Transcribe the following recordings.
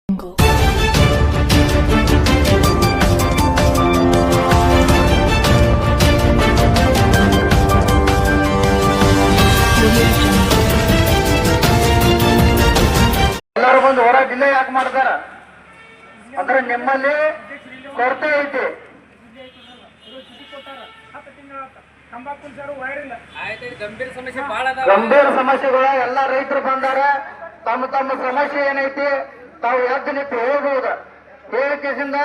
ಎಲ್ಲರೂ ಬಂದು ಹೊರ ಜಿಲ್ಲೆ ಯಾಕೆ ಮಾಡ್ತಾರ ಅಂದ್ರೆ ನಿಮ್ಮಲ್ಲಿ ಕೊರತೆ ಐತಿ. ಗಂಭೀರ ಸಮಸ್ಯೆಗಳು ಎಲ್ಲ ರೈತರು ಬಂದಾರ. ತಮ್ಮ ತಮ್ಮ ಸಮಸ್ಯೆ ಏನೈತಿ ತಾವು ಎದ್ದು ನಿಂತು ಹೇಳ್ಬಹುದು. ಹೇಳಿಕೆಸಿಂದ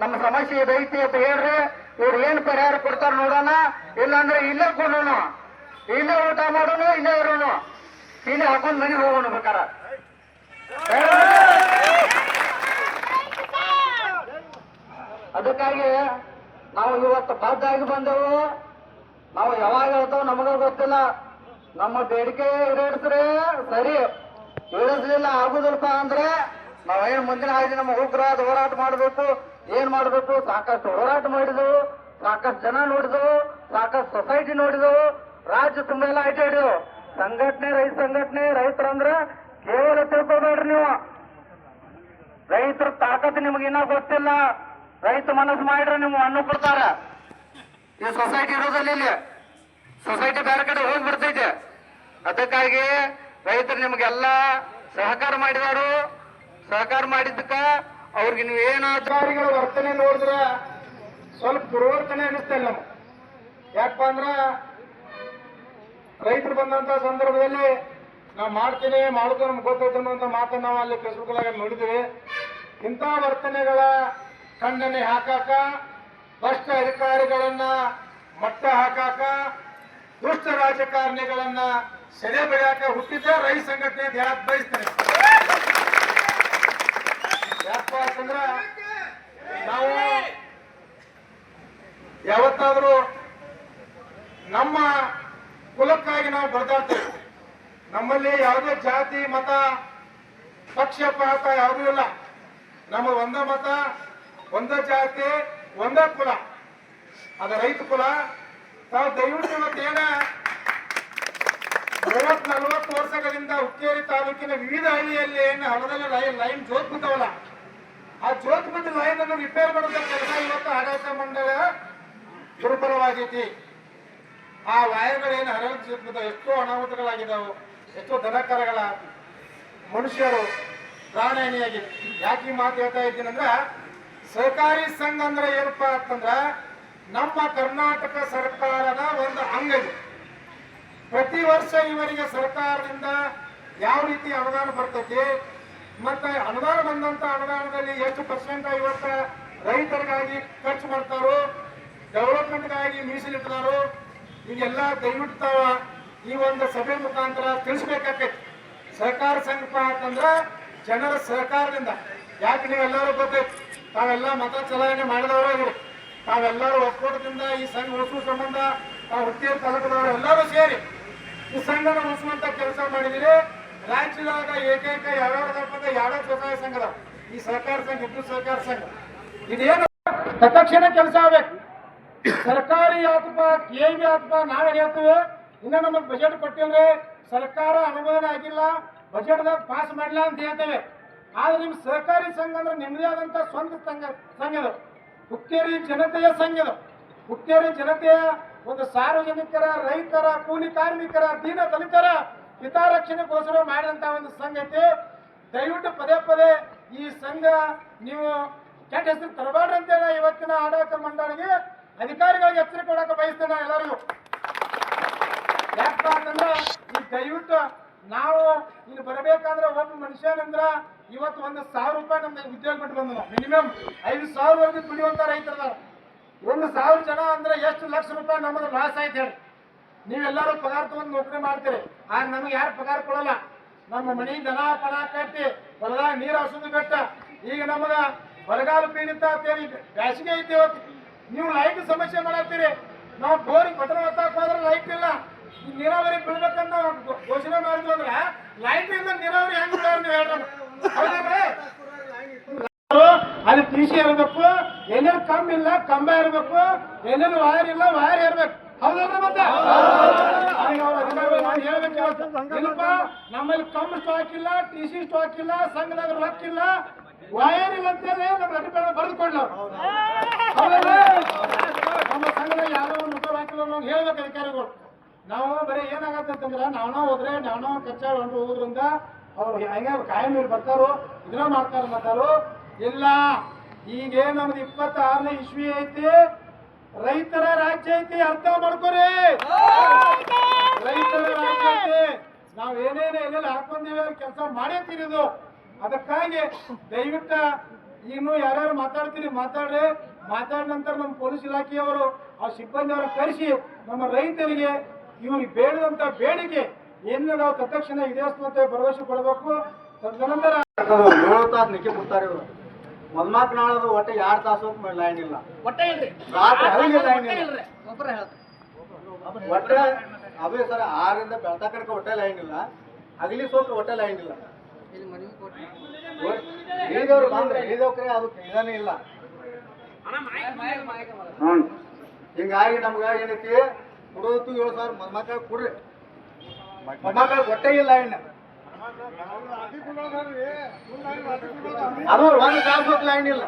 ನಮ್ಮ ಸಮಸ್ಯೆ ಇದೈತಿ ಅಂತ ಹೇಳ್ರಿ, ಇವ್ರು ಏನ್ ಪರಿಹಾರ ಕೊಡ್ತಾರ ನೋಡೋಣ. ಇಲ್ಲಾಂದ್ರೆ ಇಲ್ಲೇ ಕೊಡೋಣ, ಇಲ್ಲೇ ಊಟ ಮಾಡೋಣ, ಇಲ್ಲೇ ಇರೋಣ, ಇಲ್ಲೇ ಹಾಕೊಂಡ್ ಮನೆಗೆ ಹೋಗೋಣ ಬೇಕಾರ. ಅದಕ್ಕಾಗಿ ನಾವು ಇವತ್ತು ಬಾಧ್ಯಾಗಿ ಬಂದೆವು. ನಾವು ಯಾವಾಗ ಹೇಳ್ತಾವ ನಮಗ ಗೊತ್ತಿಲ್ಲ. ನಮ್ಮ ಬೇಡಿಕೆ ಈಡೇರಿಸ್ರೆ ಸರಿ, ಈಡೇರಿಸಲಿಲ್ಲ ಆಗುದಿಲ್ಲಪ್ಪ ಅಂದ್ರೆ ನಾವೇನ್ ಮುಂದಿನ ಹಾಗೆ ನಮ್ಮ ಉಗ್ರವಾದ ಹೋರಾಟ ಮಾಡಬೇಕು. ಏನ್ ಮಾಡಬೇಕು? ಸಾಕಷ್ಟು ಹೋರಾಟ ಮಾಡಿದೆವು, ಸಾಕಷ್ಟು ಜನ ನೋಡಿದೆವು, ಸಾಕಷ್ಟು ಸೊಸೈಟಿ ನೋಡಿದೆವು, ರಾಜ್ಯ ತುಂಬ ಎಲ್ಲ ಅಡ್ಡಾಡಿದೆವು. ಸಂಘಟನೆ ರೈತ ಸಂಘಟನೆ, ರೈತರಂದ್ರ ಕೇವಲ ತಿಳ್ಕೊಬೇಡ್ರಿ ನೀವು. ರೈತರ ತಾಕತ್ತು ನಿಮಗಿನ್ನ ಗೊತ್ತಿಲ್ಲ. ರೈತ ಮನಸ್ಸು ಮಾಡಿದ್ರೆ ನಿಮ್ಗೆ ಅನ್ನ ಕೊಡ್ತಾರ. ಈ ಸೊಸೈಟಿ ಇರೋದಲ್ಲಿ ಇಲ್ಲಿ ಸೊಸೈಟಿ ಬೇರೆ ಕಡೆ ಹೋಗ್ಬಿಡ್ತೈತೆ. ಅದಕ್ಕಾಗಿ ರೈತರು ನಿಮ್ಗೆಲ್ಲ ಸಹಕಾರ ಮಾಡಿದಾರು. ಸಹಕಾರ ಮಾಡಿದ್ದಕ್ಕ ಅವ್ರಿಗೆ ನೀವು ಅಧಿಕಾರಿಗಳ ವರ್ತನೆ ನೋಡಿದ್ರೆ ಸ್ವಲ್ಪ ದುರ್ವರ್ತನೆ ಅನಿಸ್ತಲ್ಲ ನಮ್ಗೆ. ಯಾಕಪ್ಪ ಅಂದ್ರ ರೈತರು ಬಂದಂತ ಸಂದರ್ಭದಲ್ಲಿ ನಾವು ಮಾಡ್ತೀನಿ ಮಾಡೋದು ನಮ್ಗೆ ಗೊತ್ತೈತೆ ಅನ್ನುವಂಥ ಮಾತನ್ನು ನಾವು ಅಲ್ಲಿ ಫೇಸ್ಬುಕ್ ನೋಡಿದ್ವಿ. ಇಂಥ ವರ್ತನೆಗಳ ಖಂಡನೆ ಹಾಕಾಕ, ಭ್ರಷ್ಟ ಅಧಿಕಾರಿಗಳನ್ನ ಮಟ್ಟ ಹಾಕಾಕ, ದುಷ್ಟ ರಾಜಕಾರಣಿಗಳನ್ನ ಸೆರೆ ಬೆಳೆಯಾಕ ಹುಟ್ಟಿದ್ದ ರೈತ ಸಂಘಟನೆ ಅಂತ ಹೇಳಕ್ ಬಯಸ್ತಾರೆ. ಯಾಕಪ್ಪ ಅಂತಂದ್ರ ನಾವು ಯಾವತ್ತಾದ್ರೂ ನಮ್ಮ ಕುಲಕ್ಕಾಗಿ ನಾವು ಬಡದಾಡ್ತೇವೆ. ನಮ್ಮಲ್ಲಿ ಯಾವುದೇ ಜಾತಿ ಮತ ಪಕ್ಷಪಾತ ಯಾವುದೂ ಇಲ್ಲ. ನಮ್ಮ ಒಂದ ಮತ, ಒಂದ ಜಾತಿ, ಒಂದ ಕುಲ, ಅದ ರೈತ ಕುಲ. ತಾವು ದಯವಿಟ್ಟು ಇವತ್ತೇನ 30-40 ವರ್ಷಗಳಿಂದ ಹುಕ್ಕೇರಿ ತಾಲೂಕಿನ ವಿವಿಧ ಹಳ್ಳಿಯಲ್ಲಿ ಏನು ಹೊಲದಲ್ಲಿ ಲೈನ್ ಜೋತ್ ಬಿದ್ದವಲ್ಲ, ಆ ಜೋತ್ ಬಿದ್ದ ಲೈನ್ ಅನ್ನು ರಿಪೇರ್ ಮಾಡೋದ ಕೆಲಸ ಇವತ್ತು ಆಡಳಿತ ಮಂಡಳ ದುರ್ಬಲವಾಗೈತಿ. ಆ ವಾಯರ್ಗಳೇನು ಹರಳು ಜೋತ್ ಬಿದ್ದಾವ, ಎಷ್ಟೋ ಅನಾಹುತಗಳಾಗಿದ್ದಾವೆ, ಎಷ್ಟೋ ದನಕರಗಳ ಮನುಷ್ಯರು ಪ್ರಾಣಹಾನಿಯಾಗಿದೆ. ಯಾಕೆ ಈ ಮಾತು ಹೇಳ್ತಾ ಇದ್ದೀನಿ ಅಂದ್ರ, ಸಹಕಾರಿ ಸಂಘ ಅಂದ್ರೆ ಏನಪ್ಪಾ ಅಂತಂದ್ರ ನಮ್ಮ ಕರ್ನಾಟಕ ಸರ್ಕಾರದ ಒಂದು ಅಂಗ ಇದೆ. ಪ್ರತಿ ವರ್ಷ ಇವರಿಗೆ ಸರ್ಕಾರದಿಂದ ಯಾವ ರೀತಿ ಅನುದಾನ ಬರ್ತೈತಿ, ಮತ್ತೆ ಅನುದಾನ ಬಂದಂತ ಅನುದಾನದಲ್ಲಿ ಎಷ್ಟು % ಇವತ್ತ ರೈತರಿಗಾಗಿ ಖರ್ಚು ಮಾಡ್ತಾರೋ, ಡೆವಲಪ್ಮೆಂಟ್ಗಾಗಿ ಮೀಸಲಿಡ್ತಾರೋ, ಈಗೆಲ್ಲ ದಯವಿಟ್ಟು ತಾವ ಈ ಒಂದು ಸಭೆ ಮುಖಾಂತರ ತಿಳಿಸ್ಬೇಕಾಗೈತಿ. ಸಹಕಾರ ಸಂಘ ಅಂತಂದ್ರ ಜನರ ಸಹಕಾರದಿಂದ. ಯಾಕೆ ನೀವೆಲ್ಲರೂ ಗೊತ್ತೈತಿ, ತಾವೆಲ್ಲ ಮತ ಚಲಾವಣೆ ಮಾಡಿದವರು, ತಾವೆಲ್ಲರೂ ಒಕ್ಕೂಟದಿಂದ ಈ ಸಂಘ ಉಳಿಸುವ ಸಂಬಂಧ ತಾವು ಹುಕ್ಕೇರಿ ತಾಲೂಕದವರು ಎಲ್ಲರೂ ಸೇರಿ ಈ ಸಂಘನ ಉಳಿಸುವಂತ ಕೆಲಸ ಮಾಡಿದಿರಿ. ರಾಜ್ಯದಾಗ ಏಕೈಕ ಯಾವ್ಯಾವ್ದಪ್ಪ ಯಾವ್ಯಾವ ಸ್ವಸಹಾಯ ಸಂಘದ ಈ ಸಹಕಾರ ಸಂಘ, ಇದ್ದು ಸಹಕಾರ ಸಂಘ ಇದೇನು ತತ್ಕ್ಷಣ ಕೆಲಸ ಆಗ್ಬೇಕು. ಸರ್ಕಾರಿ ಅಥವಾ KV ಅಥವಾ ನಾವೇ ಹೇಳ್ತೀವಿ, ಇನ್ನ ನಮಗ್ ಬಜೆಟ್ ಕೊಟ್ಟಿಲ್ರಿ, ಸರ್ಕಾರ ಅನುದಾನ ಆಗಿಲ್ಲ, ಬಜೆಟ್ದಾಗ ಪಾಸ್ ಮಾಡಿಲ್ಲ ಅಂತ ಹೇಳ್ತೇವೆ. ಆದ್ರೆ ನಿಮ್ ಸಹಕಾರಿ ಸಂಘ ಅಂದ್ರೆ ನಿಮ್ಮದೇ ಆದಂತ ಸ್ವಂತ ಸಂಘದ ಹುಕ್ಕೇರಿ ಜನತೆಯ ಸಂಘದ, ಹುಕ್ಕೇರಿ ಜನತೆಯ ಒಂದು ಸಾರ್ವಜನಿಕರ, ರೈತರ, ಕೂಲಿ ಕಾರ್ಮಿಕರ, ದೀನ ದಲಿತರ ಹಿತರಕ್ಷಣೆಗೋಸ್ಕರ ಮಾಡಿದಂತ ಒಂದು ಸಂಘ ಐತಿ. ದಯವಿಟ್ಟು ಪದೇ ಪದೇ ಈ ಸಂಘ ನೀವು ಕೆಟ್ಟ ಹೆಸರು ತರಬಾರ್ದು ಅಂತೇಳಿ ಇವತ್ತಿನ ಆಡಳಿತ ಮಂಡಳಿಗೆ ಅಧಿಕಾರಿಗಳಿಗೆ ಎಚ್ಚರಿಕೆ ಕೊಡಕ್ಕೆ ಬಯಸ್ತೇನೆ ಎಲ್ಲರಿಗೂ. ಯಾಕಪ್ಪ ಅಂತಂದ್ರೆ ಈ ದಯವಿಟ್ಟು ನಾವು ಇಲ್ಲಿ ಬರಬೇಕಾದ್ರೆ ಒಬ್ಬ ಮನುಷ್ಯನಂದ್ರ ಇವತ್ತು 1,000 ರೂಪಾಯಿ ನಮ್ಗೆ ಉದ್ಯೋಗ ಬಿಟ್ಟು ಬಂದ, ಮಿನಿಮಮ್ 5,000 ವರೆಗೂ ದುಡಿಯುವಂತ ರೈತರದಾರ. 1,000 ಜನ ಅಂದ್ರೆ ಎಷ್ಟು ಲಕ್ಷ ರೂಪಾಯಿ ನಮ್ಮದು ಲಾಸ್ ಆಯ್ತು ಹೇಳಿ. ನೀವೆಲ್ಲರೂ ಪಗಾರ ತಗೊಂಡು ನೌಕರಿ ಮಾಡ್ತೀರಿ, ಆಗ ನಮಗೆ ಯಾರು ಪಗಾರ ಕೊಡಲ್ಲ. ನಮ್ಮ ಮನೆ ದನ ಪಣ ಕಟ್ಟಿ ಹೊಲದಾಗ ನೀರು ಹಸುದು ಬೆಟ್ಟ. ಈಗ ನಮಗ ಬರಗಾಲ ಪೀಡಿತ ಅಂತೇಳಿ ಬ್ಯಾಸಿಗೆ ಐತಿ. ಇವತ್ತು ನೀವು ಲೈಟ್ ಸಮಸ್ಯೆ ಮಾಡತ್ತೀರಿ. ನಾವು ಬೋರಿಗೆ ಬಟನ್ ಒತ್ತಾಕ್ ಹೋದ್ರೆ ಲೈಟ್ ಇಲ್ಲ. ಈ ನೀರಾವರಿ ಬೀಳ್ಬೇಕಂತ ಘೋಷಣೆ ಮಾಡಿದ್ವಿ ಅಂದ್ರೆ ಲೈಟ್ ಇಂದ ನೀರಾವರಿ ಹೆಂಗ್ ಬಿಡೋರು ನೀವು ಹೇಳ್ರಿ. ಅಲ್ಲಿ ಕೃಷಿ ಇರಬೇಕು, ಎಲ್ಲೆಲ್ಲಿ ಕಂಬ ಇಲ್ಲ ಕಂಬ ಇರಬೇಕು, ಎಲ್ಲೆಲ್ಲಿ ವೈರ್ ಇಲ್ಲ ವೈರ್ ಇರ್ಬೇಕು. ಹೌದಲ್ರಿ? ಮತ್ತೆ ಹೇಳ್ಬೇಕು, ಇಲ್ಲಪ್ಪ ನಮ್ಮಲ್ಲಿ ಕಂಬ ಸ್ಟಾಕ್ ಇಲ್ಲ, TC ಸ್ಟಾಕ್ ಇಲ್ಲ, ಸಂಘದಾಗ ರೊಕ್ಕ ಇಲ್ಲ, ವೈರ್ ಇಲ್ಲ ಅಂತೇಳಿ ನಮ್ಮ ರೆಡ್ಡಿ ಬರೆದುಕೊಳ್ಳ ನಮ್ಮ ಸಂಘದ ಯಾರೋ ಒಂದು ಮುಖ ಹಾಕಿಲ್ಲ ನಾವು ಹೇಳ್ಬೇಕು ಅಧಿಕಾರಿಗಳು. ನಾವು ಬರೀ ಏನಾಗತ್ತೆ ಅಂತಂದ್ರೆ ನಾವ್ ಹೋದ್ರೆ ನಾವ್ ಕಚ್ಚಾ ಹೊಂಟು ಹೋಗೋದ್ರಿಂದ ಅವ್ರು ಹೆಂಗ ಕಾಯಂ ಮೇಲೆ ಬರ್ತಾರೋ ಇದನ್ನ ಮಾಡ್ತಾರ ಮಾತಾರು ಇಲ್ಲ. ಈಗ ನಮ್ದು 26ನೇ ಇಸ್ವಿ ಐತಿ, ರೈತರ ರಾಜ್ಯ ಐತಿ, ಅರ್ಥ ಮಾಡ್ಕೊರಿ. ರೈತರ ರಾಜ್ಯ ಐತಿ, ನಾವ್ ಏನೇನು ಎಲ್ಲೆಲ್ಲ ಹಾಕೊಂಡಿವಿ ಕೆಲಸ ಮಾಡೇತಿರೋದು. ಅದಕ್ಕಾಗಿ ದಯವಿಟ್ಟ ಇನ್ನು ಯಾರ್ಯಾರು ಮಾತಾಡ್ತೀರಿ ಮಾತಾಡ್ರಿ. ಮಾತಾಡಿದ ನಂತರ ನಮ್ಮ ಪೊಲೀಸ್ ಇಲಾಖೆಯವರು ಆ ಸಿಬ್ಬಂದಿಯವರ ಕರೆಸಿ ನಮ್ಮ ರೈತರಿಗೆ ಇವ್ರಿಗೆ ಬೇಡದಂತ ಬೇಡಿಕೆ ಏನಿಲ್ಲ ನಾವು ತಕ್ಷಣ ಈಡೇರಿಸುವಂತೆ ಭರವಸೆ ಕೊಡಬೇಕು. ತದನಂತರ 7 ತಾಸು ನಿಕ್ಕಿ ಬಿಡ್ತಾರೆ ಇವರು. ಮೊದ್ಮಾಕ್ ನಾಳದು ಒಟ್ಟೆ 2 ತಾಸು ಲೈನ್ ಇಲ್ಲ, ರಾತ್ರಿ ಹಳ್ಳಿಗೆ ಲೈನ್ ಇಲ್ಲ. ಒಟ್ಟೆ ಅದೇ ಸರ್ 6ರಿಂದ ಬೆಳ್ತಾ ಕಡೆಗೆ ಒಟ್ಟೆ ಲೈನ್ ಇಲ್ಲ, ಹಗಲಿ ಸ್ವಲ್ಪ ಒಟ್ಟೆ ಲೈನ್ ಇಲ್ಲ. ಹೇಳಿದವ್ರು ಬಂದ್ರೆ ಹೇಳಿದವ್ರೆ ಅದಕ್ಕೆ ಇದಾನೇ ಇಲ್ಲ. ಹಿಂಗಾಗಿ ನಮ್ಗ ಏನೈತಿ ಕೊಡೋದು 7,000 ಮೊದ್ಮಕ್ಳು ಕೊಡ್ರಿ. ಮೊದ್ಮಕ್ಳು ಒಟ್ಟೆ ಇಲ್ಲ ಲೈನ್, ಅದು 1 ತಾಸು ಲೈನ್ ಇಲ್ಲ.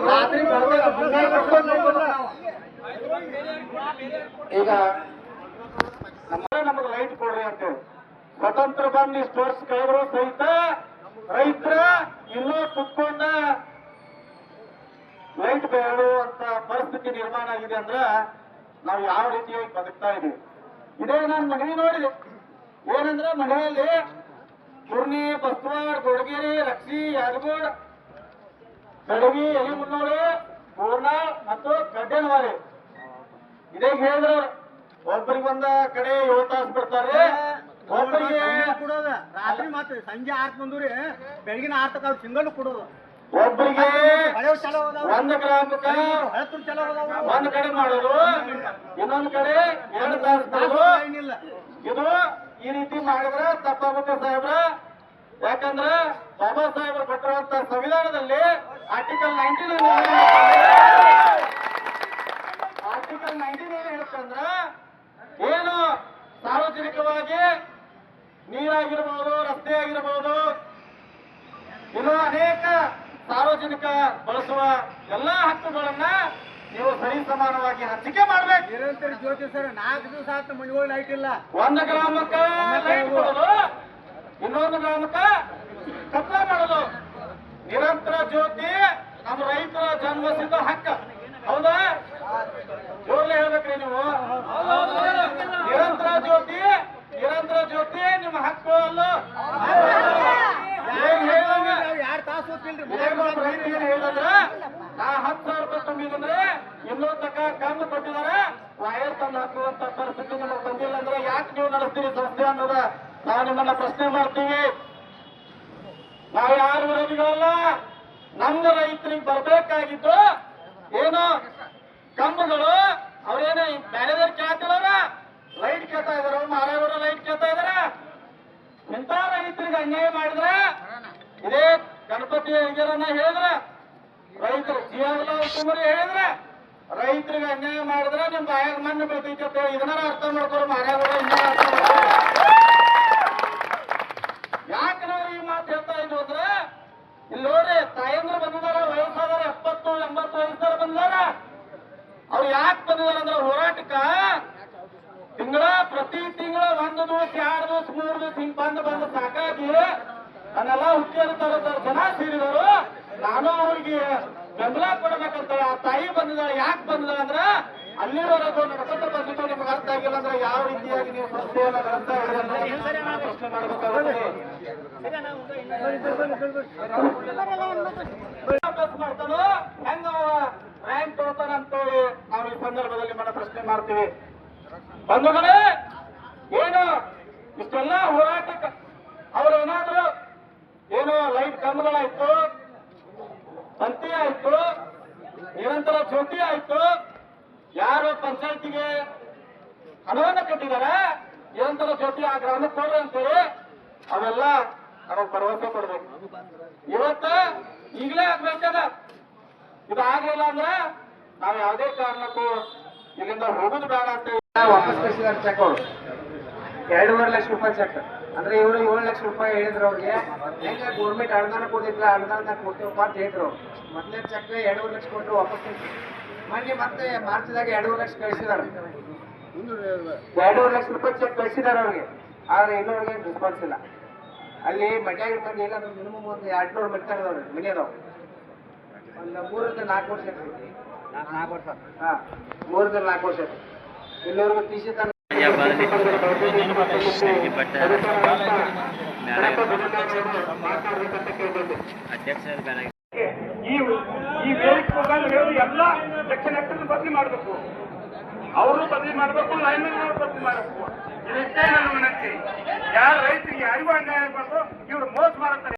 ರಾತ್ರಿ ಈಗ ನಮಗೆ ಲೈಟ್ ಕೊಡ್ರಿ ಅಂತೇಳಿ ಸ್ವತಂತ್ರ ಬಂದು ಇಷ್ಟು ವರ್ಷ ಕಳೆದ್ರು ಸಹಿತ ರೈತರ ಇನ್ನೂ ಕುತ್ಕೊಂಡ ಲೈಟ್ ಬೇಡುವಂತ ಪರಿಸ್ಥಿತಿ ನಿರ್ಮಾಣ ಆಗಿದೆ ಅಂದ್ರ ನಾವು ಯಾವ ರೀತಿಯಾಗಿ ಬದುಕ್ತಾ ಇದೀವಿ. ಇದೇ ನಾನು ಮನವಿ ನೋಡಿದೆ. ಏನಂದ್ರೆ ಮನೆಯಲ್ಲಿ ಕುರ್ನಿ, ಬಸ್ತವಾಡ್, ಗೊಡಗೇರಿ, ರಕ್ಷಿ, ಯಾದಗೋಡ್, ಕಡವಿ, ಎಲಿಮುನ್ನೋಳಿ, ಗೋರ್ನಾಳ್ ಮತ್ತು ಗಡ್ಡೆನವಾರಿ ಇದೇ ಹೇಳಿದ್ರು. ಒಬ್ಬರಿಗೆ ಒಂದ ಕಡೆ 7 ತಾಸು ಬಿಡ್ತಾರೆ, ಒಬ್ಬರಿಗೆ ಕೊಡೋದ ರಾತ್ರಿ ಮಾತ್ರ ಸಂಜೆ 6 ಬಂದ್ರಿ, ಬೆಳಗಿನ 6 ತಕ ಅವ್ರು ಸಿಂಗಲ್ ಕೊಡೋದು. ಒಬ್ಬರಿಗೆ ಒಂದು ಗ್ರಾಮಕ್ಕೆ ಚಲೋ ಒಂದ್ ಕಡೆ ಮಾಡೋದು, ಇನ್ನೊಂದ್ ಕಡೆ 2 ತಾಸು ಇಲ್ಲ. ಇದು ಈ ರೀತಿ ಮಾಡಿದ್ರೆ ತಪ್ಪಾಗುತ್ತೆ ಸಾಹೇಬ್ರ. ಯಾಕಂದ್ರ ಬಾಬಾ ಸಾಹೇಬ್ರು ಕೊಟ್ಟಿರುವಂತ ಸಂವಿಧಾನದಲ್ಲಿ ಆರ್ಟಿಕಲ್ 19 ಏನ್ ಹೇಳುತ್ತಂದ್ರ ಏನು ಸಾರ್ವಜನಿಕವಾಗಿ ನೀರಾಗಿರ್ಬಹುದು, ರಸ್ತೆ ಆಗಿರಬಹುದು, ಇನ್ನು ಅನೇಕ ಸಾರ್ವಜನಿಕ ಬಳಸುವ ಎಲ್ಲಾ ಹಕ್ಕುಗಳನ್ನ ನೀವು ಸರಿ ಸಮಾನವಾಗಿ ಹಂಚಿಕೆ ಮಾಡ್ಬೇಕು. ನಿರಂತರ ಜ್ಯೋತಿ ಸರ್ 4 ದಿವಸ ಆಯ್ತು ಮನೆಗಳು ಲೈಟ್ ಇಲ್ಲ. ಒಂದು ಗ್ರಾಮಕ್ಕ ಲೈಟ್ ಕೊಡೋದು, ಇನ್ನೊಂದು ಗ್ರಾಮಕ್ಕ ಕತ್ಲ ಮಾಡೋದು. ನಿರಂತರ ಜ್ಯೋತಿ ನಮ್ಮ ರೈತರ ಜನ್ಮಸಿದ್ಧ ಹಕ್ಕ, ಹೌದಾ? ಜೋರ್ಲೆ ಹೇಳ್ಬೇಕ್ರಿ ನೀವು. ನಿರಂತರ ಜ್ಯೋತಿ ನಿಮ್ಮ ಹಕ್ಕು ಅಲ್ಲ. ಎರಡು ತಾಸು ರೈತರು ಹೇಳಿದ್ರ ನಾ 10,000 ರೂಪಾಯಿ ತುಂಬಿದ್ರೆ ಇನ್ನೂ ತಕ್ಕ ಕಮ್ಮಿ ಕೊಟ್ಟಿದ್ದಾರೆ, ವೈರ್ ತಂದು ಹಾಕುವಂತ ಪರಿಸ್ಥಿತಿ ನಿಮಗೆ ಬಂದಿಲ್ಲ ಅಂದ್ರೆ ಯಾಕೆ ನೀವು ನಡೆಸ್ತೀರಿ ಸಂಸ್ಥೆ ಅನ್ನೋದ ನಾವು ನಿಮ್ಮನ್ನ ಪ್ರಶ್ನೆ ಮಾಡ್ತೀವಿ. ನಾವು ಯಾರು ವಿರೋಧಿಗಳಲ್ಲ. ನಮ್ಮ ರೈತರಿಗೆ ಬರ್ಬೇಕಾಗಿದ್ದು ಏನು ಕಂಬಗಳು ಅವ್ರೇನು ಬೇರೆದವ್ರು ಕೇಳ್ತಿಲ್ಲ, ಲೈಟ್ ಕೇಳ್ತಾ ಇದಾರ, ಮಾರಾಯವರು ಲೈಟ್ ಕೇಳ್ತಾ ಇದಾರ. ಇಂಥ ರೈತರಿಗೆ ಅನ್ಯಾಯ ಮಾಡಿದ್ರೆ ಇದೇ ಗಣಪತಿ ಹಿರಿಯರನ್ನ ಹೇಳಿದ್ರ, ರೈತರು ಜೀವನರಿ ಹೇಳಿದ್ರ, ರೈತರಿಗೆ ಅನ್ಯಾಯ ಮಾಡಿದ್ರೆ ನಿಮ್ ಬಾಯಾಗ ಮಣ್ಣು ಬೀಳ್ತೈತಿ ಅಂತ ಹೇಳಿ ಇದನ್ನ ಅರ್ಥ ಮಾಡ್ಕೊರು. ಮಾರಾಯವರು ಇನ್ನೂ ಅರ್ಥ ಮಾಡ್ತಾರೆ. ಯಾಕೆ ನಾವು ಈ ಮಾತು ಹೇಳ್ತಾ ಇದ್ವು ಅಂದ್ರೆ ಇಲ್ಲಿ ನೋಡ್ರಿ ತಾಯಂದ್ರು ಬಂದಿದಾರ, ವಯಸ್ಸಾದಾರ 70-80 ವಯಸ್ಸಾರ ಬಂದಿದಾರ. ಅವ್ರು ಯಾಕೆ ಬಂದಿದಾರ ಅಂದ್ರೆ ಹೋರಾಟಕ್ಕ ಪ್ರತಿ ತಿಂಗಳ 1 ದಿವಸ 2 ದಿವಸ 3 ದಿವಸ ಹಿಂಗ್ ಬಂದು ಸಾಕಾಗಿ ನನ್ನೆಲ್ಲ ಹುಟ್ಟಿರ್ತಾರ ಜನ ಸೇರಿದರು. ನಾನು ಅವ್ರಿಗೆ ಬೆಂಬಲ ಕೊಡ್ಬೇಕಂತ ಆ ತಾಯಿ ಬಂದಿದ್ದಾಳೆ. ಯಾಕೆ ಬಂದಿದ್ದಾಳೆ ಅಂದ್ರೆ ಅಲ್ಲಿವರೆಗೂ ನಡ್ಕೊಂತ ಬಂದಿದ್ದು ನಿಮ್ಗೆ ಅರ್ಥ ಆಗಿಲ್ಲ ಅಂದ್ರೆ ಯಾವ ರೀತಿಯಾಗಿ ನೀವು ಸಂಸ್ಥೆಯನ್ನ ನಡೆಸ್ತಾ ಇದ್ದೀರಿ ಪ್ರಶ್ನೆ ಮಾಡಬೇಕಾಗುತ್ತೆ. ಮಾಡ್ತಾನೋ ಹೆಂಗ ರ್ಯಾಂಕ್ ತಗೋತಾನ ಅಂತೇಳಿ ನಾವು ಈ ಸಂದರ್ಭದಲ್ಲಿ మన ಪ್ರಶ್ನೆ ಮಾಡ್ತೀವಿ. ಬಂಧುಗಳೇ, ಏನು ಇಷ್ಟೆಲ್ಲ ಹೋರಾಟಕ್ಕೆ ಅವ್ರೇನಾದ್ರು ಏನು ಲೈಟ್ ಕಂಬಗಳಾಯ್ತು, ತಂತಿ ಆಯ್ತು, ನಿರಂತರ ಜ್ಯೋತಿ ಆಯ್ತು, ಯಾರು ಪಂಚಾಯತಿಗೆ ಹಣವನ್ನು ಕಟ್ಟಿದಾರ ನಿರಂತರ ಜ್ಯೋತಿ ಆ ಗ್ರಾಮಕ್ಕೆ ಕೊಡ್ರಿ ಅಂತೇಳಿ ಅವೆಲ್ಲ ನಮಗೆ ಭರವಸೆ ಕೊಡ್ಬೇಕು. ಇವತ್ತ ಈಗಲೇ ಆಗ್ಬೇಕದ. ಇದಾಗಲಿಲ್ಲ ಅಂದ್ರೆ ನಾವು ಯಾವುದೇ ಕಾರಣಕ್ಕೂ ಇಲ್ಲಿಂದ ಹೋಗುದು ಬೇಡ ಅಂತ ವಾಪಸ್ ಕಳಿಸಿದಾರೆ ಚೆಕ್ ಅವರು 2.5 ಲಕ್ಷ ರೂಪಾಯಿ ಚೆಕ್. ಅಂದ್ರೆ ಇವರು 7 ಲಕ್ಷ ರೂಪಾಯಿ ಹೇಳಿದ್ರು ಅವ್ರಿಗೆ. ಹೆಂಗ ಗೌರ್ಮೆಂಟ್ ಅನುದಾನ ಕೊಡ್ತಿಲ್ಲ, ಅನುದಾನ ಕೊಡ್ತೀವಪ್ಪ ಅಂತ ಹೇಳಿದ್ರು. ಮೊದಲೇ ಚೆಕ್ 2.5 ಲಕ್ಷ ಕೊಟ್ಟು ವಾಪಸ್ ಮೊನ್ನೆ ಮತ್ತೆ ಮಾರ್ಚ್ದಾಗ 2.5 ಲಕ್ಷ ಕಳಿಸಿದಾರೆ. 2.5 ಲಕ್ಷ ರೂಪಾಯಿ ಚೆಕ್ ಕಳಿಸಿದಾರೆ ಅವ್ರಿಗೆ. ಆದ್ರೆ ಇನ್ನೂ ಅವ್ರಿಗೆ ರೆಸ್ಪಾನ್ಸ್ ಇಲ್ಲ. ಅಲ್ಲಿ ಮಡ್ಯಾಗ ಬಂದು ಇಲ್ಲ ಮಿನಿಮಮ್ ಒಂದು 200 ಮಟ್ಟ ಅದಾವ್ರಿ ಮನೆ ಅದಾವ. ಒಂದು 3 ರಿಂದ 4 ವರ್ಷ ಐತಿ. 4 ವರ್ಷ ಹಾ 3 ರಿಂದ 4 ವರ್ಷ ಐತಿ. ಇಲ್ಲಿವರೆಗೂ ತೀಸಿ ತನ ಈ ವೇದಿಕೆ ಮುಖಾಂತರ ಹೇಳಿ ಎಲ್ಲ ಸೆಕ್ಷನ್ ಆಕ್ಟರ್ ಬದಲಿ ಮಾಡಬೇಕು, ಅವರು ಬದಲಿ ಮಾಡಬೇಕು, ಲೈನ್ಮನ್ ಬದಲಿ ಮಾಡಬೇಕು. ಇದಕ್ಕೆ ನನ್ನ ವಿನಂತಿ. ಯಾರು ರೈತರಿಗೆ ಯಾರಿಗೂ ಅನ್ಯಾಯ ಬಂದು ಇವರು ಮೋಸ ಮಾಡುತ್ತಾರೆ.